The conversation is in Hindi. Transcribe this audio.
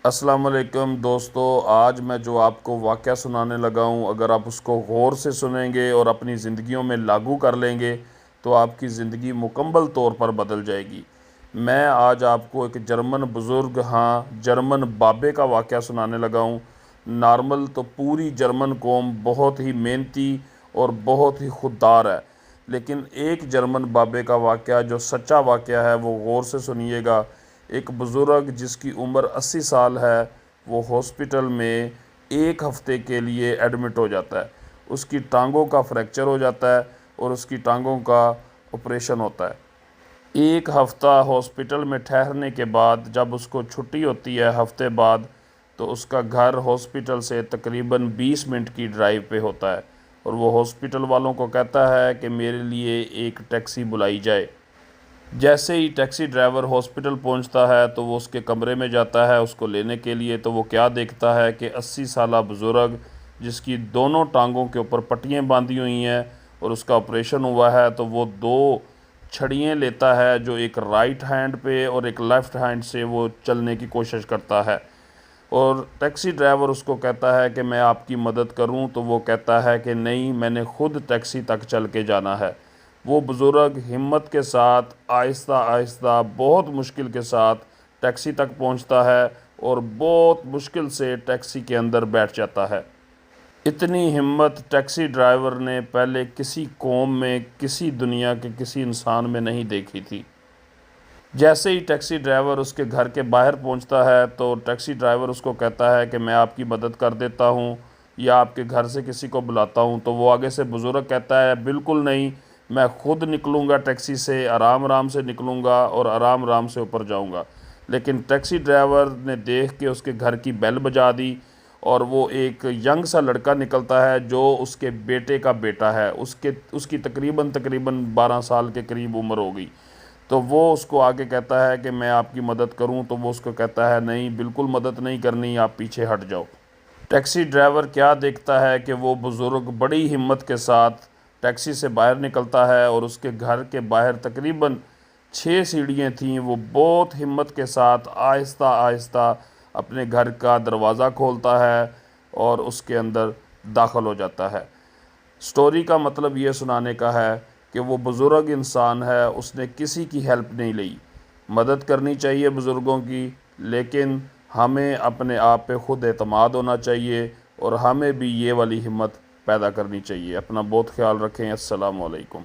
अस्सलाम वालेकुम दोस्तों, आज मैं जो आपको वाक़या सुनाने लगा हूँ, अगर आप उसको गौर से सुनेंगे और अपनी ज़िंदगियों में लागू कर लेंगे तो आपकी ज़िंदगी मुकम्मल तौर पर बदल जाएगी। मैं आज आपको एक जर्मन बुज़ुर्ग, हाँ जर्मन बाबे का वाक़या सुनाने लगा हूँ। नॉर्मल तो पूरी जर्मन कौम बहुत ही मेहनती और बहुत ही खुददार है, लेकिन एक जर्मन बाबे का वाक़या जो सच्चा वाक़या है वो गौर से सुनिएगा। एक बुज़ुर्ग जिसकी उम्र 80 साल है, वो हॉस्पिटल में एक हफ़्ते के लिए एडमिट हो जाता है। उसकी टांगों का फ्रैक्चर हो जाता है और उसकी टांगों का ऑपरेशन होता है। एक हफ़्ता हॉस्पिटल में ठहरने के बाद जब उसको छुट्टी होती है हफ़्ते बाद, तो उसका घर हॉस्पिटल से तकरीबन 20 मिनट की ड्राइव पे होता है और वो हॉस्पिटल वालों को कहता है कि मेरे लिए एक टैक्सी बुलाई जाए। जैसे ही टैक्सी ड्राइवर हॉस्पिटल पहुंचता है तो वो उसके कमरे में जाता है उसको लेने के लिए, तो वो क्या देखता है कि 80 साला बुज़ुर्ग जिसकी दोनों टांगों के ऊपर पट्टियाँ बांधी हुई हैं और उसका ऑपरेशन हुआ है, तो वो दो छड़ियाँ लेता है जो एक राइट हैंड पे और एक लेफ़्ट हैंड से वो चलने की कोशिश करता है। और टैक्सी ड्राइवर उसको कहता है कि मैं आपकी मदद करूं, तो वो कहता है कि नहीं, मैंने खुद टैक्सी तक चल के जाना है। वो बुज़ुर्ग हिम्मत के साथ आहिस्ता आहिस्ता बहुत मुश्किल के साथ टैक्सी तक पहुंचता है और बहुत मुश्किल से टैक्सी के अंदर बैठ जाता है। इतनी हिम्मत टैक्सी ड्राइवर ने पहले किसी कौम में, किसी दुनिया के किसी इंसान में नहीं देखी थी। जैसे ही टैक्सी ड्राइवर उसके घर के बाहर पहुंचता है तो टैक्सी ड्राइवर उसको कहता है कि मैं आपकी मदद कर देता हूं या आपके घर से किसी को बुलाता हूं, तो वो आगे से बुज़ुर्ग कहता है बिल्कुल नहीं, मैं ख़ुद निकलूँगा टैक्सी से, आराम आराम से निकलूँगा और आराम आराम से ऊपर जाऊँगा। लेकिन टैक्सी ड्राइवर ने देख के उसके घर की बेल बजा दी और वो एक यंग सा लड़का निकलता है जो उसके बेटे का बेटा है। उसकी तकरीबन तकरीबन 12 साल के करीब उम्र हो गई। तो वो उसको आगे कहता है कि मैं आपकी मदद करूं, तो वो उसको कहता है नहीं, बिल्कुल मदद नहीं करनी, आप पीछे हट जाओ। टैक्सी ड्राइवर क्या देखता है कि वो बुज़ुर्ग बड़ी हिम्मत के साथ टैक्सी से बाहर निकलता है और उसके घर के बाहर तकरीबन 6 सीढ़ियाँ थीं। वो बहुत हिम्मत के साथ आहिस्ता आहिस्ता अपने घर का दरवाज़ा खोलता है और उसके अंदर दाखिल हो जाता है। स्टोरी का मतलब ये सुनाने का है कि वो बुज़ुर्ग इंसान है, उसने किसी की हेल्प नहीं ली। मदद करनी चाहिए बुज़ुर्गों की, लेकिन हमें अपने आप पे ख़ुद एतमाद होना चाहिए और हमें भी ये वाली हिम्मत पैदा करनी चाहिए। अपना बहुत ख्याल रखें। अस्सलाम वालेकुम।